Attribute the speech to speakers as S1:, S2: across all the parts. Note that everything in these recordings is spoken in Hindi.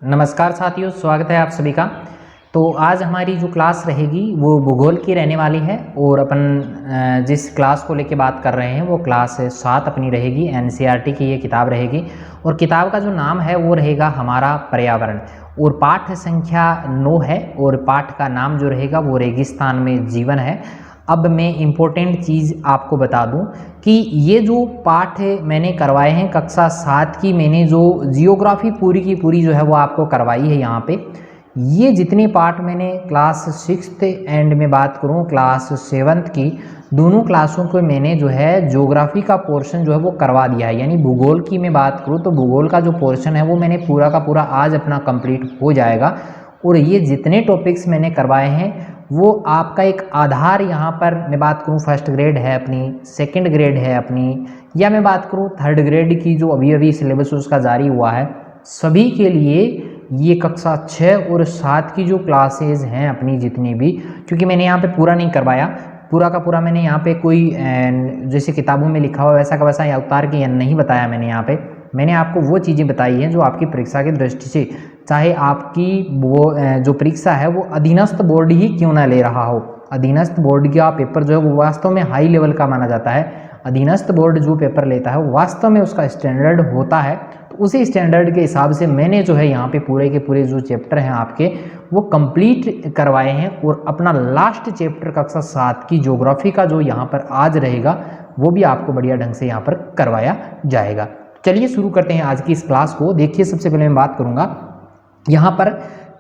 S1: नमस्कार साथियों, स्वागत है आप सभी का। तो आज हमारी जो क्लास रहेगी वो भूगोल की रहने वाली है और अपन जिस क्लास को लेके बात कर रहे हैं वो क्लास 7 अपनी रहेगी। एनसीईआरटी की ये किताब रहेगी और किताब का जो नाम है वो रहेगा हमारा पर्यावरण और पाठ संख्या 9 है और पाठ का नाम जो रहेगा वो रेगिस्तान में जीवन है। अब मैं इम्पोर्टेंट चीज़ आपको बता दूं कि ये जो पाठ मैंने करवाए हैं कक्षा 7 की, मैंने जो जियोग्राफी पूरी की पूरी जो है वो आपको करवाई है यहाँ पे। ये जितने पार्ट मैंने क्लास 6 एंड में बात करूँ क्लास 7 की, दोनों क्लासों को मैंने जो है ज्योग्राफी का पोर्शन जो है वो करवा दिया है। यानी भूगोल की मैं बात करूँ तो भूगोल का जो पोर्शन है वो मैंने पूरा का पूरा आज अपना कंप्लीट हो जाएगा। और ये जितने टॉपिक्स मैंने करवाए हैं वो आपका एक आधार, यहाँ पर मैं बात करूँ फर्स्ट ग्रेड है अपनी, सेकंड ग्रेड है अपनी, या मैं बात करूँ थर्ड ग्रेड की जो अभी अभी सिलेबस उसका जारी हुआ है, सभी के लिए ये कक्षा 6 और 7 की जो क्लासेज हैं अपनी जितनी भी, क्योंकि मैंने यहाँ पे पूरा नहीं करवाया, पूरा का पूरा मैंने यहाँ पे कोई जैसे किताबों में लिखा हुआ वैसा का वैसा या उतार के नहीं बताया मैंने यहाँ पे। मैंने आपको वो चीज़ें बताई हैं जो आपकी परीक्षा की दृष्टि से, चाहे आपकी वो जो परीक्षा है वो अधीनस्थ बोर्ड ही क्यों ना ले रहा हो, अधीनस्थ बोर्ड का पेपर जो है वो वास्तव में हाई लेवल का माना जाता है। अधीनस्थ बोर्ड जो पेपर लेता है वास्तव में उसका स्टैंडर्ड होता है। तो उसी स्टैंडर्ड के हिसाब से मैंने जो है यहाँ पे पूरे के पूरे जो चैप्टर हैं आपके वो कंप्लीट करवाए हैं और अपना लास्ट चैप्टर कक्षा 7 की ज्योग्राफी का जो यहाँ पर आज रहेगा वो भी आपको बढ़िया ढंग से यहाँ पर करवाया जाएगा। चलिए शुरू करते हैं आज की इस क्लास को। देखिए, सबसे पहले मैं बात करूँगा यहाँ पर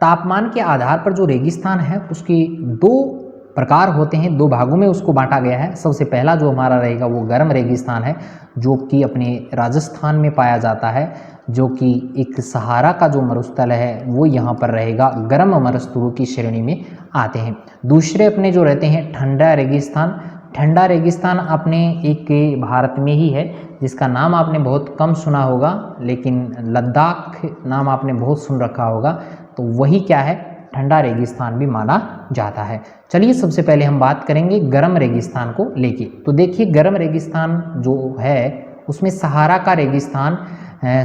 S1: तापमान के आधार पर जो रेगिस्तान है उसके दो प्रकार होते हैं, दो भागों में उसको बांटा गया है। सबसे पहला जो हमारा रहेगा वो गर्म रेगिस्तान है जो कि अपने राजस्थान में पाया जाता है, जो कि एक सहारा का जो मरुस्थल है वो यहाँ पर रहेगा, गर्म मरुस्थलों की श्रेणी में आते हैं। दूसरे अपने जो रहते हैं ठंडा रेगिस्तान, ठंडा रेगिस्तान अपने एक भारत में ही है जिसका नाम आपने बहुत कम सुना होगा, लेकिन लद्दाख नाम आपने बहुत सुन रखा होगा। तो वही क्या है, ठंडा रेगिस्तान भी माना जाता है। चलिए सबसे पहले हम बात करेंगे गर्म रेगिस्तान को लेके। तो देखिए, गर्म रेगिस्तान जो है उसमें सहारा का रेगिस्तान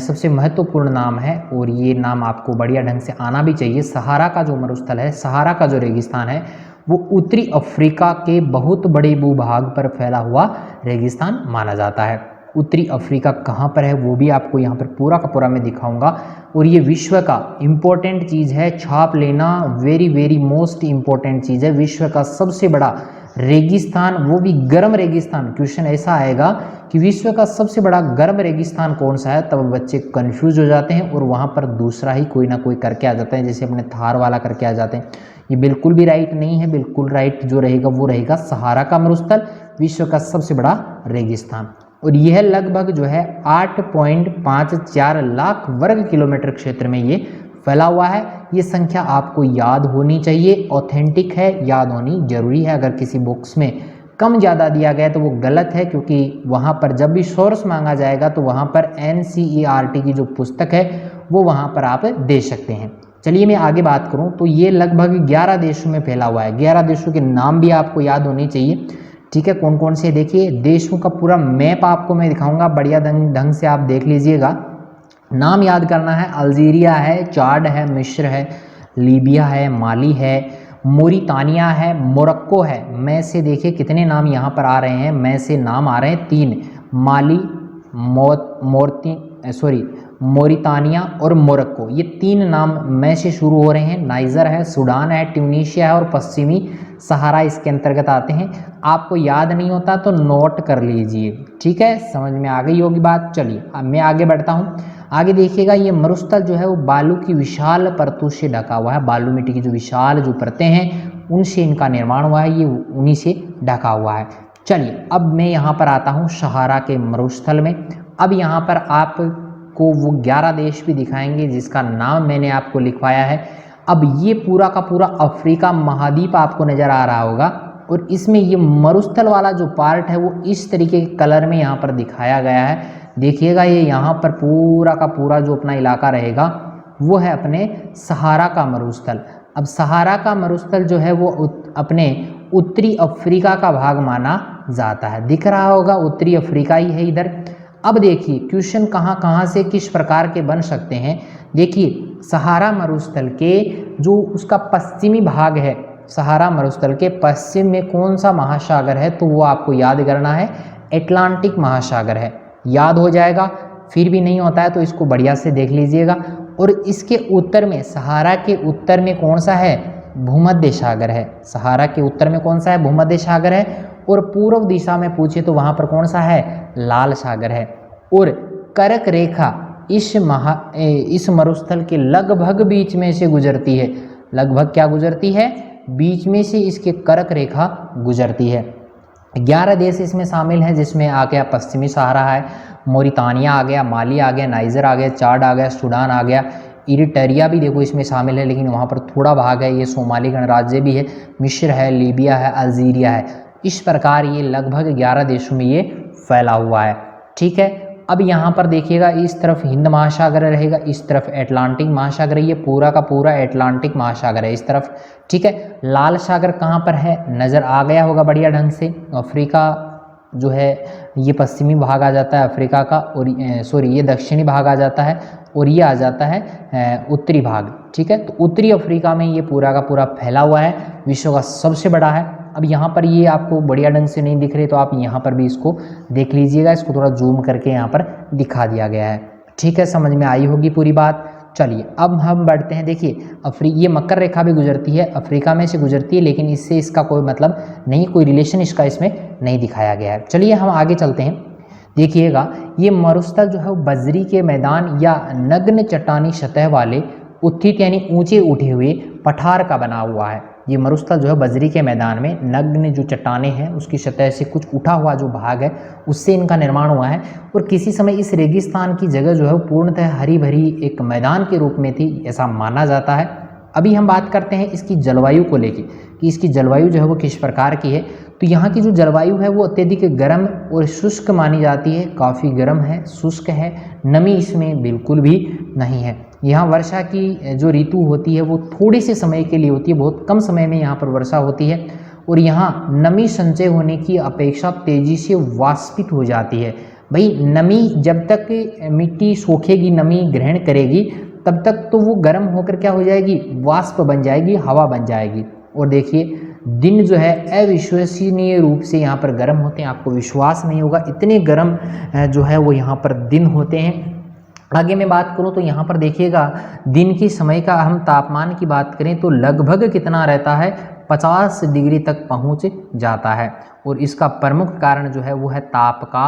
S1: सबसे महत्वपूर्ण नाम है और ये नाम आपको बढ़िया ढंग से आना भी चाहिए। सहारा का जो मरुस्थल है, सहारा का जो रेगिस्तान है वो उत्तरी अफ्रीका के बहुत बड़े भूभाग पर फैला हुआ रेगिस्तान माना जाता है। उत्तरी अफ्रीका कहाँ पर है वो भी आपको यहाँ पर पूरा का पूरा मैं दिखाऊंगा। और ये विश्व का इम्पोर्टेंट चीज़ है, छाप लेना, वेरी वेरी मोस्ट इम्पोर्टेंट चीज़ है। विश्व का सबसे बड़ा रेगिस्तान, वो भी गर्म रेगिस्तान। क्वेश्चन ऐसा आएगा कि विश्व का सबसे बड़ा गर्म रेगिस्तान कौन सा है, तब बच्चे कंफ्यूज हो जाते हैं और वहाँ पर दूसरा ही कोई ना कोई करके आ जाते हैं, जैसे अपने थार वाला करके आ जाते हैं। ये बिल्कुल भी राइट नहीं है। बिल्कुल राइट जो रहेगा वो रहेगा सहारा का मरुस्थल, विश्व का सबसे बड़ा रेगिस्तान। और यह लगभग जो है 8.54 लाख वर्ग किलोमीटर क्षेत्र में ये फैला हुआ है। ये संख्या आपको याद होनी चाहिए, ऑथेंटिक है, याद होनी जरूरी है। अगर किसी बुक्स में कम ज़्यादा दिया गया तो वो गलत है, क्योंकि वहाँ पर जब भी सोर्स मांगा जाएगा तो वहाँ पर एनसीईआरटी की जो पुस्तक है वो वहाँ पर आप दे सकते हैं। चलिए मैं आगे बात करूँ तो ये लगभग 11 देशों में फैला हुआ है। 11 देशों के नाम भी आपको याद होने चाहिए, ठीक है, कौन कौन से। देखिए, देशों का पूरा मैप आपको मैं दिखाऊंगा, बढ़िया ढंग से आप देख लीजिएगा। नाम याद करना है, अल्जीरिया है, चाड है, मिस्र है, लीबिया है, माली है, मोरितानिया है, मोरक्को है। मैं से देखिए कितने नाम यहाँ पर आ रहे हैं, मैं से नाम आ रहे हैं 3, माली, मोरितानिया और मोरक्को। ये 3 नाम मैं से शुरू हो रहे हैं। नाइजर है, सूडान है, ट्यूनीशिया है और पश्चिमी सहारा इसके अंतर्गत आते हैं। आपको याद नहीं होता तो नोट कर लीजिए, ठीक है, समझ में आ गई होगी बात। चलिए अब मैं आगे बढ़ता हूँ। आगे देखिएगा, ये मरुस्थल जो है वो बालू की विशाल परतों से ढका हुआ है। बालू मिट्टी की जो विशाल जो परतें हैं उनसे इनका निर्माण हुआ है, ये उन्हीं से ढका हुआ है। चलिए अब मैं यहाँ पर आता हूँ सहारा के मरुस्थल में। अब यहाँ पर आपको वो 11 देश भी दिखाएंगे जिसका नाम मैंने आपको लिखवाया है। अब ये पूरा का पूरा अफ्रीका महाद्वीप आपको नज़र आ रहा होगा और इसमें ये मरुस्थल वाला जो पार्ट है वो इस तरीके के कलर में यहाँ पर दिखाया गया है। देखिएगा, ये यहाँ पर पूरा का पूरा जो अपना इलाका रहेगा वो है अपने सहारा का मरुस्थल। अब सहारा का मरुस्थल जो है वो अपने उत्तरी अफ्रीका का भाग माना जाता है। दिख रहा होगा उत्तरी अफ्रीका ही है इधर। अब देखिए क्वेश्चन कहाँ कहाँ से किस प्रकार के बन सकते हैं। देखिए सहारा मरुस्थल के जो उसका पश्चिमी भाग है, सहारा मरुस्थल के पश्चिम में कौन सा महासागर है, तो वो आपको याद करना है, अटलांटिक महासागर है। याद हो जाएगा, फिर भी नहीं होता है तो इसको बढ़िया से देख लीजिएगा। और इसके उत्तर में, सहारा के उत्तर में कौन सा है, भूमध्य सागर है। सहारा के उत्तर में कौन सा है, भूमध्य सागर है। और पूर्व दिशा में पूछे तो वहाँ पर कौन सा है, लाल सागर है। और कर्क रेखा इस मरुस्थल के लगभग बीच में से गुजरती है। लगभग क्या गुजरती है, बीच में से इसके कर्क रेखा गुजरती है। 11 देश इसमें शामिल हैं, जिसमें आ गया पश्चिमी सहारा है, मोरितानिया आ गया, माली आ गया, नाइजर आ गया, चाड आ गया, सूडान आ गया, इरिट्रिया भी देखो इसमें शामिल है, लेकिन वहाँ पर थोड़ा भाग है, ये सोमाली गणराज्य भी है, मिस्र है, लीबिया है, अल्जीरिया है। इस प्रकार ये लगभग 11 देशों में ये फैला हुआ है। ठीक है, अब यहाँ पर देखिएगा, इस तरफ हिंद महासागर रहेगा, इस तरफ अटलांटिक महासागर है, ये पूरा का पूरा अटलांटिक महासागर है इस तरफ। ठीक है, लाल सागर कहाँ पर है, नज़र आ गया होगा बढ़िया ढंग से। अफ्रीका जो है ये पश्चिमी भाग आ जाता है अफ्रीका का, और सॉरी ये दक्षिणी भाग आ जाता है, और ये आ जाता है उत्तरी भाग। ठीक है, तो उत्तरी अफ्रीका में ये पूरा का पूरा फैला हुआ है, विश्व का सबसे बड़ा है। अब यहाँ पर ये आपको बढ़िया ढंग से नहीं दिख रहे, तो आप यहाँ पर भी इसको देख लीजिएगा, इसको थोड़ा जूम करके यहाँ पर दिखा दिया गया है। ठीक है, समझ में आई होगी पूरी बात। चलिए अब हम बढ़ते हैं। देखिए ये मकर रेखा भी गुजरती है, अफ्रीका में से गुजरती है, लेकिन इससे इसका कोई मतलब नहीं, कोई रिलेशन इसका इसमें नहीं दिखाया गया है। चलिए हम आगे चलते हैं। देखिएगा ये मरुस्थल जो है वो बजरी के मैदान या नग्न चट्टानी सतह वाले उत्थित यानी ऊंचे उठे हुए पठार का बना हुआ है। ये मरुस्थल जो है बजरी के मैदान में नग्न जो चट्टाने हैं उसकी सतह से कुछ उठा हुआ जो भाग है उससे इनका निर्माण हुआ है। और किसी समय इस रेगिस्तान की जगह जो है वो पूर्णतः हरी भरी एक मैदान के रूप में थी, ऐसा माना जाता है। अभी हम बात करते हैं इसकी जलवायु को लेके कि इसकी जलवायु जो है वो किस प्रकार की है। तो यहाँ की जो जलवायु है वो अत्यधिक गर्म और शुष्क मानी जाती है, काफ़ी गर्म है, शुष्क है, नमी इसमें बिल्कुल भी नहीं है। यहाँ वर्षा की जो ऋतु होती है वो थोड़े से समय के लिए होती है, बहुत कम समय में यहाँ पर वर्षा होती है। और यहाँ नमी संचय होने की अपेक्षा तेज़ी से वाष्पित हो जाती है। भाई नमी जब तक मिट्टी सूखेगी, नमी ग्रहण करेगी, तब तक तो वो गर्म होकर क्या हो जाएगी, वाष्प बन जाएगी, हवा बन जाएगी। और देखिए दिन जो है अविश्वसनीय रूप से यहाँ पर गर्म होते हैं, आपको विश्वास नहीं होगा इतने गर्म जो है वो यहाँ पर दिन होते हैं। आगे मैं बात करूँ तो यहाँ पर देखिएगा दिन के समय का हम तापमान की बात करें तो लगभग कितना रहता है, 50 डिग्री तक पहुँच जाता है। और इसका प्रमुख कारण जो है वो है ताप का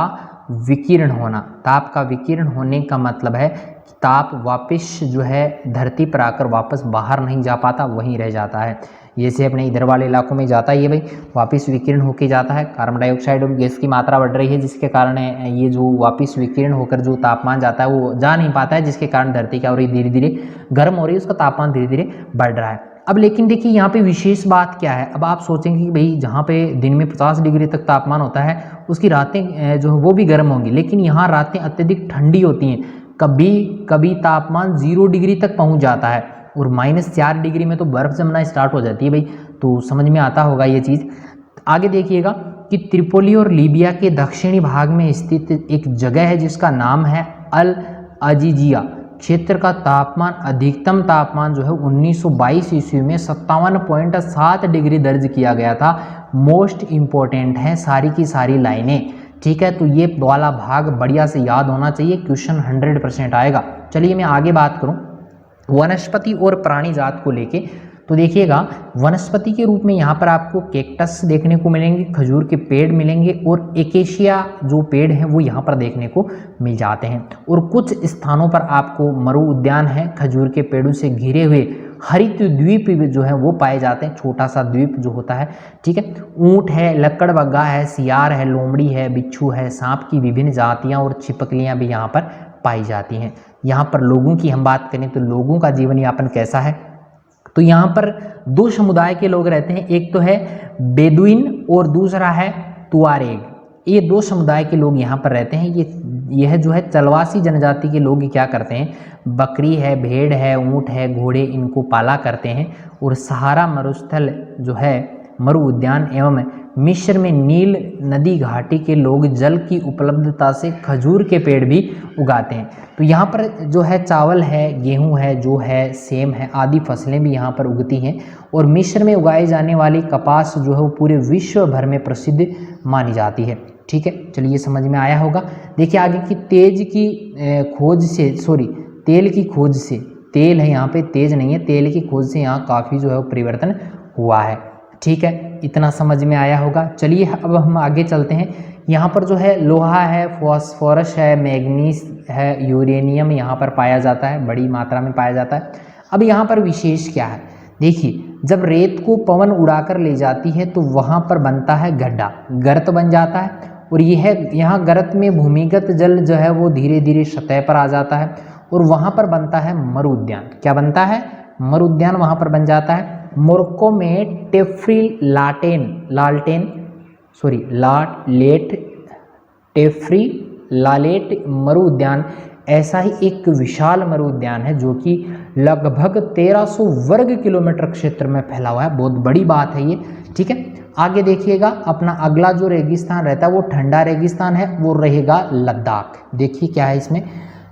S1: विकिरण होना। ताप का विकिरण होने का मतलब है कि ताप वापस जो है धरती पर आकर वापस बाहर नहीं जा पाता, वहीं रह जाता है। जैसे अपने इधर वाले इलाकों में जाता है ये भाई वापस विकिरण होके जाता है, कार्बन डाइऑक्साइड और गैस की मात्रा बढ़ रही है, जिसके कारण ये जो वापस विकिरण होकर जो तापमान जाता है वो जा नहीं पाता है, जिसके कारण धरती क्या हो रही है, धीरे धीरे गर्म हो रही है, उसका तापमान धीरे धीरे बढ़ रहा है। अब लेकिन देखिए यहाँ पे विशेष बात क्या है। अब आप सोचेंगे कि भाई जहाँ पे दिन में 50 डिग्री तक तापमान होता है उसकी रातें जो है वो भी गर्म होंगी, लेकिन यहाँ रातें अत्यधिक ठंडी होती हैं। कभी कभी तापमान 0 डिग्री तक पहुँच जाता है और -4 डिग्री में तो बर्फ़ जमना स्टार्ट हो जाती है भाई। तो समझ में आता होगा ये चीज़। आगे देखिएगा कि त्रिपोली और लीबिया के दक्षिणी भाग में स्थित एक जगह है जिसका नाम है अल अजीजिया। क्षेत्र का तापमान, अधिकतम तापमान जो है 1922 ईस्वी में 57.7 डिग्री दर्ज किया गया था। मोस्ट इम्पोर्टेंट है सारी की सारी लाइनें, ठीक है। तो ये वाला भाग बढ़िया से याद होना चाहिए, क्वेश्चन 100% आएगा। चलिए मैं आगे बात करूं वनस्पति और प्राणी जात को लेके। तो देखिएगा वनस्पति के रूप में यहाँ पर आपको कैक्टस देखने को मिलेंगे, खजूर के पेड़ मिलेंगे और एकेशिया जो पेड़ हैं वो यहाँ पर देखने को मिल जाते हैं। और कुछ स्थानों पर आपको मरु उद्यान है, खजूर के पेड़ों से घिरे हुए हरित द्वीप जो है वो पाए जाते हैं, छोटा सा द्वीप जो होता है, ठीक है। ऊंट है, लक्कड़बग्गा है, सियार है, लोमड़ी है, बिच्छू है, सांप की विभिन्न जातियाँ और छिपकलियाँ भी यहाँ पर पाई जाती हैं। यहाँ पर लोगों की हम बात करें तो लोगों का जीवन यापन कैसा है, तो यहाँ पर 2 समुदाय के लोग रहते हैं, एक तो है बेदुइन और दूसरा है तुआरेग। ये 2 समुदाय के लोग यहाँ पर रहते हैं। यह जो है चलवासी जनजाति के लोग क्या करते हैं, बकरी है, भेड़ है, ऊँट है, घोड़े, इनको पाला करते हैं। और सहारा मरुस्थल जो है मरु उद्यान एवं मिस्र में नील नदी घाटी के लोग जल की उपलब्धता से खजूर के पेड़ भी उगाते हैं। तो यहाँ पर जो है चावल है, गेहूं है, जो है सेम है, आदि फसलें भी यहाँ पर उगती हैं। और मिस्र में उगाई जाने वाली कपास जो है वो पूरे विश्व भर में प्रसिद्ध मानी जाती है। ठीक है, चलिए समझ में आया होगा। देखिए आगे की तेल की खोज से, तेल है यहाँ पे, तेज नहीं है, तेल की खोज से यहाँ काफ़ी जो है वो परिवर्तन हुआ है। ठीक है, इतना समझ में आया होगा। चलिए अब हम आगे चलते हैं। यहाँ पर जो है लोहा है, फॉस्फोरस है, मैग्नीज है, यूरेनियम यहाँ पर पाया जाता है, बड़ी मात्रा में पाया जाता है। अब यहाँ पर विशेष क्या है, देखिए जब रेत को पवन उड़ाकर ले जाती है तो वहाँ पर बनता है गड्ढा, गर्त बन जाता है। और यहाँ गर्त में भूमिगत जल जो है वो धीरे धीरे सतह पर आ जाता है और वहाँ पर बनता है मरु उद्यान। क्या बनता है? मरु उद्यान वहाँ पर बन जाता है। मोरक्को में टेफ्री-लालेट मरु उद्यान ऐसा ही एक विशाल मरु उद्यान है जो कि लगभग 1300 वर्ग किलोमीटर क्षेत्र में फैला हुआ है। बहुत बड़ी बात है ये। ठीक है, आगे देखिएगा अपना अगला जो रेगिस्तान रहता है वो ठंडा रेगिस्तान है, वो रहेगा लद्दाख। देखिए क्या है इसमें,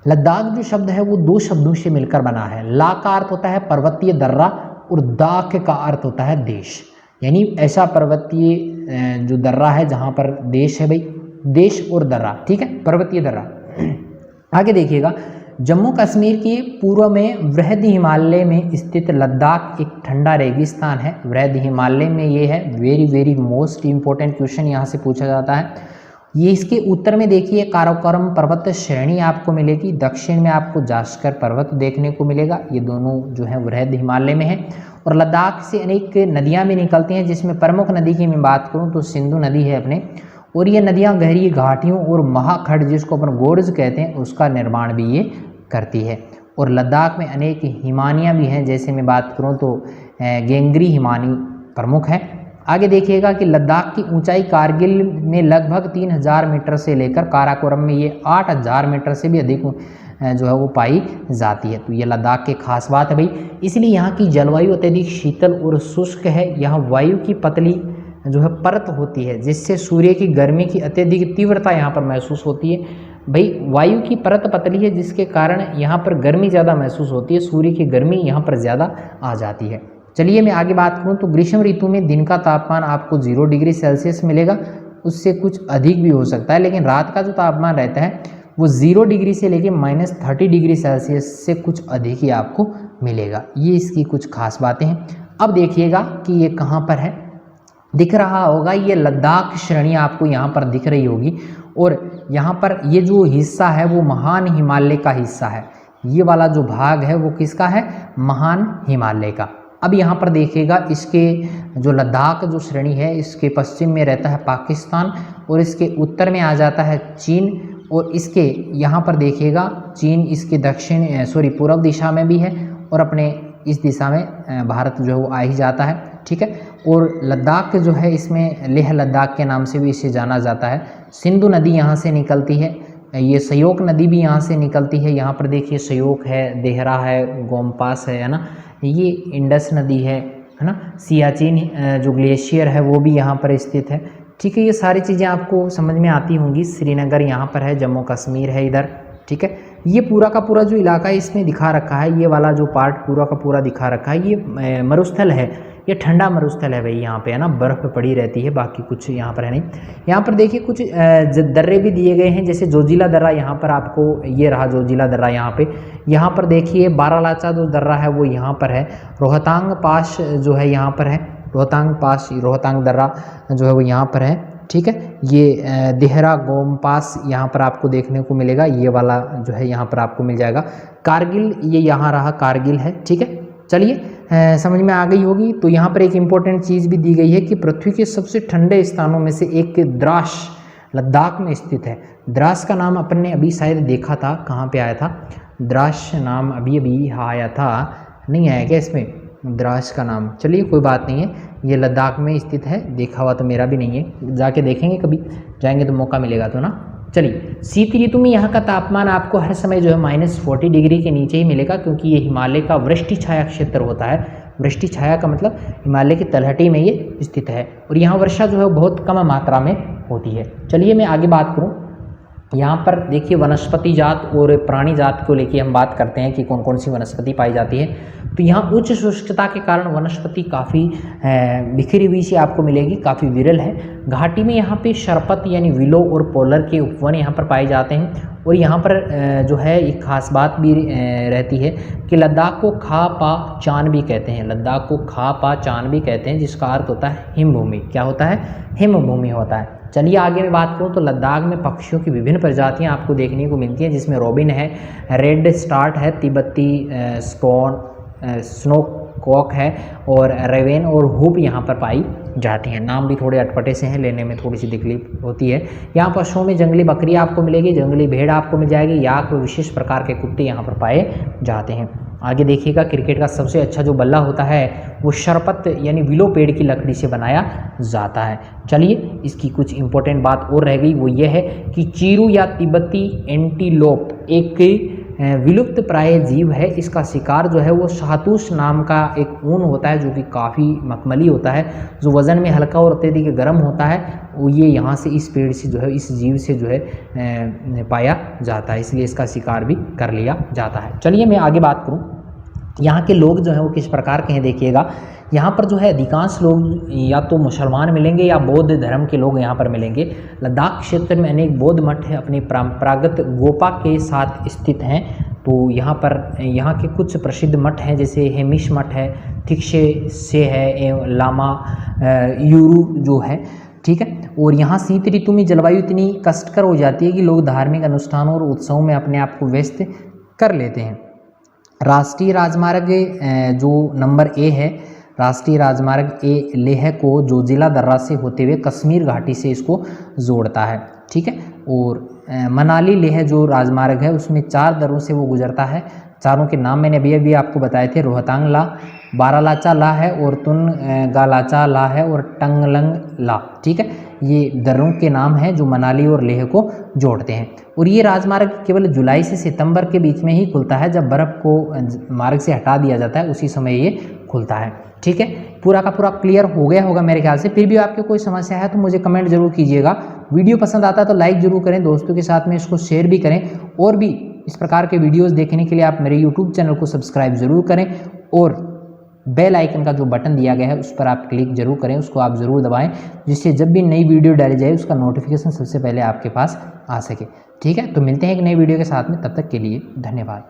S1: लद्दाख जो शब्द है वो दो शब्दों से मिलकर बना है। ला का अर्थ होता है पर्वतीय दर्रा और दाख का अर्थ होता है देश, यानी ऐसा पर्वतीय जो दर्रा है जहाँ पर देश है भाई, देश और दर्रा। ठीक है, पर्वतीय दर्रा। आगे देखिएगा, जम्मू कश्मीर के पूर्व में वृहद हिमालय में स्थित लद्दाख एक ठंडा रेगिस्तान है। वृहद हिमालय में ये है, वेरी मोस्ट इंपॉर्टेंट क्वेश्चन यहाँ से पूछा जाता है। ये इसके उत्तर में देखिए काराकोरम पर्वत श्रेणी आपको मिलेगी, दक्षिण में आपको जास्कर पर्वत देखने को मिलेगा। ये दोनों जो है वृहद हिमालय में है। और लद्दाख से अनेक नदियाँ भी निकलती हैं, जिसमें प्रमुख नदी की मैं बात करूँ तो सिंधु नदी है अपने। और ये नदियाँ गहरी घाटियों और महाखंड जिसको अपन गोर्ज कहते हैं उसका निर्माण भी ये करती है। और लद्दाख में अनेक हिमानियाँ भी हैं, जैसे मैं बात करूँ तो गेंगरी हिमानी प्रमुख है। आगे देखिएगा कि लद्दाख की ऊंचाई कारगिल में लगभग 3000 मीटर से लेकर काराकोरम में ये 8000 मीटर से भी अधिक जो है वो पाई जाती है। तो ये लद्दाख की खास बात है भाई। इसलिए यहाँ की जलवायु अत्यधिक शीतल और शुष्क है। यहाँ वायु की पतली जो है परत होती है, जिससे सूर्य की गर्मी की अत्यधिक तीव्रता यहाँ पर महसूस होती है। भाई वायु की परत पतली है जिसके कारण यहाँ पर गर्मी ज़्यादा महसूस होती है, सूर्य की गर्मी यहाँ पर ज़्यादा आ जाती है। चलिए मैं आगे बात करूँ तो ग्रीष्म ऋतु में दिन का तापमान आपको 0 डिग्री सेल्सियस मिलेगा, उससे कुछ अधिक भी हो सकता है, लेकिन रात का जो तापमान रहता है वो 0 डिग्री से लेके -30 डिग्री सेल्सियस से कुछ अधिक ही आपको मिलेगा। ये इसकी कुछ खास बातें हैं। अब देखिएगा कि ये कहाँ पर है, दिख रहा होगा ये लद्दाख श्रेणी आपको यहाँ पर दिख रही होगी। और यहाँ पर ये जो हिस्सा है वो महान हिमालय का हिस्सा है। ये वाला जो भाग है वो किसका है? महान हिमालय का। अब यहाँ पर देखिएगा इसके जो लद्दाख जो श्रेणी है इसके पश्चिम में रहता है पाकिस्तान और इसके उत्तर में आ जाता है चीन। और इसके यहाँ पर देखिएगा चीन इसके पूर्व दिशा में भी है और अपने इस दिशा में भारत जो है वो आ ही जाता है। ठीक है, और लद्दाख जो है इसमें लेह लद्दाख के नाम से भी इसे जाना जाता है। सिंधु नदी यहाँ से निकलती है, ये श्योक नदी भी यहाँ से निकलती है। यहाँ पर देखिए श्योक है, देहरा है, गोमपास है ना, ये इंडस नदी है ना, सियाचिन जो ग्लेशियर है वो भी यहाँ पर स्थित है। ठीक है, ये सारी चीज़ें आपको समझ में आती होंगी। श्रीनगर यहाँ पर है, जम्मू कश्मीर है इधर। ठीक है, ये पूरा का पूरा जो इलाका इसमें दिखा रखा है, ये वाला जो पार्ट पूरा का पूरा दिखा रखा है, ये मरुस्थल है, ये ठंडा मरुस्थल है भाई। यहाँ पे है ना बर्फ़ पड़ी रहती है, बाकी कुछ यहाँ पर है नहीं। यहाँ पर देखिए कुछ दर्रे भी दिए गए हैं, जैसे जोजिला दर्रा यहाँ पर आपको, ये रहा जोजिला दर्रा यहाँ पे। यहाँ पर देखिए बारालाचा जो दर्रा है वो यहाँ पर है। रोहतांग पास जो है यहाँ पर है, रोहतांग दर्रा जो है वो यहाँ पर है। ठीक है, ये देहरा गोमपास यहाँ पर आपको देखने को मिलेगा, ये वाला जो है यहाँ पर आपको मिल जाएगा। कारगिल ये यहाँ रहा, कारगिल है। ठीक है, चलिए समझ में आ गई होगी। तो यहाँ पर एक इम्पोर्टेंट चीज़ भी दी गई है कि पृथ्वी के सबसे ठंडे स्थानों में से एक द्रास लद्दाख में स्थित है। द्रास का नाम अपन ने अभी शायद देखा था, कहाँ पे आया था द्रास नाम, अभी आया था, नहीं आया क्या इसमें द्रास का नाम? चलिए कोई बात नहीं है, ये लद्दाख में स्थित है, देखा हुआ तो मेरा भी नहीं है, जाके देखेंगे कभी जाएंगे तो मौका मिलेगा तो ना। चलिए शीत ऋतु में यहाँ का तापमान आपको हर समय जो है -40 डिग्री के नीचे ही मिलेगा, क्योंकि ये हिमालय का वृष्टि छाया क्षेत्र होता है। वृष्टि छाया का मतलब हिमालय की तलहटी में ये स्थित है और यहाँ वर्षा जो है बहुत कम मात्रा में होती है। चलिए मैं आगे बात करूँ, यहाँ पर देखिए वनस्पति जात और प्राणी जात को लेके हम बात करते हैं कि कौन कौन सी वनस्पति पाई जाती है। तो यहाँ उच्च शुष्कता के कारण वनस्पति काफ़ी बिखरी हुई सी आपको मिलेगी, काफ़ी विरल है। घाटी में यहाँ पे शरपत यानी विलो और पोलर के उपवन यहाँ पर पाए जाते हैं। और यहाँ पर जो है एक खास बात भी रहती है कि लद्दाख को खा पा चान भी कहते हैं, लद्दाख को खा पा चान भी कहते हैं, जिसका अर्थ होता है हिमभूमि। क्या होता है? हिमभूमि होता है। चलिए आगे मैं बात करूँ तो लद्दाख में पक्षियों की विभिन्न प्रजातियां आपको देखने को मिलती हैं, जिसमें रॉबिन है, रेड स्टार्ट है, तिब्बती स्नो कॉक है और रेवेन और हुप यहाँ पर पाई जाती हैं। नाम भी थोड़े अटपटे से हैं, लेने में थोड़ी सी तकलीफ होती है। यहाँ पशुओं में जंगली बकरी आपको मिलेगी, जंगली भेड़ आपको मिल जाएगी, याक व विशेष प्रकार के कुत्ते यहाँ पर पाए जाते हैं। आगे देखिएगा, क्रिकेट का सबसे अच्छा जो बल्ला होता है वो शरपत यानी विलो पेड़ की लकड़ी से बनाया जाता है। चलिए इसकी कुछ इंपॉर्टेंट बात और रह गई, वो ये है कि चीरू या तिब्बती एंटीलोप एक विलुप्त प्राय जीव है। इसका शिकार जो है वो शाहतूश नाम का एक ऊन होता है जो कि काफ़ी मखमली होता है, जो वज़न में हल्का और अत्यधिक गर्म होता है। वो ये यहाँ से इस पेड़ से जो है, इस जीव से जो है पाया जाता है, इसलिए इसका शिकार भी कर लिया जाता है। चलिए मैं आगे बात करूँ, यहाँ के लोग जो हैं वो किस प्रकार के हैं देखिएगा। यहाँ पर जो है अधिकांश लोग या तो मुसलमान मिलेंगे या बौद्ध धर्म के लोग यहाँ पर मिलेंगे। लद्दाख क्षेत्र में अनेक बौद्ध मठ अपनी परंपरागत गोपा के साथ स्थित हैं। तो यहाँ पर यहाँ के कुछ प्रसिद्ध मठ हैं, जैसे हेमिश मठ है, थिक्शे से है, लामा यूरू जो है, ठीक है। और यहाँ शीत ऋतु में जलवायु इतनी कष्टकर हो जाती है कि लोग धार्मिक अनुष्ठानों और उत्सवों में अपने आप को व्यस्त कर लेते हैं। राष्ट्रीय राजमार्ग जो नंबर ए है, राष्ट्रीय राजमार्ग ए लेह को जो जिला दर्रा से होते हुए कश्मीर घाटी से इसको जोड़ता है, ठीक है। और मनाली लेह जो राजमार्ग है उसमें 4 दर्रों से वो गुजरता है। चारों के नाम मैंने अभी आपको बताए थे, रोहतांग ला, बारालाचा ला है और तुनगालाचा ला है और टंगलंग ला, ठीक है। ये दर्रों के नाम हैं जो मनाली और लेह को जोड़ते हैं। और ये राजमार्ग केवल जुलाई से सितंबर के बीच में ही खुलता है, जब बर्फ़ को मार्ग से हटा दिया जाता है उसी समय ये खुलता है, ठीक है। पूरा का पूरा क्लियर हो गया होगा मेरे ख्याल से। फिर भी आपके कोई समस्या है तो मुझे कमेंट जरूर कीजिएगा। वीडियो पसंद आता है तो लाइक जरूर करें, दोस्तों के साथ में इसको शेयर भी करें। और भी इस प्रकार के वीडियोस देखने के लिए आप मेरे यूट्यूब चैनल को सब्सक्राइब जरूर करें और बेल आइकन का जो बटन दिया गया है उस पर आप क्लिक जरूर करें, उसको आप ज़रूर दबाएं, जिससे जब भी नई वीडियो डाली जाए उसका नोटिफिकेशन सबसे पहले आपके पास आ सके, ठीक है। तो मिलते हैं एक नई वीडियो के साथ में, तब तक के लिए धन्यवाद।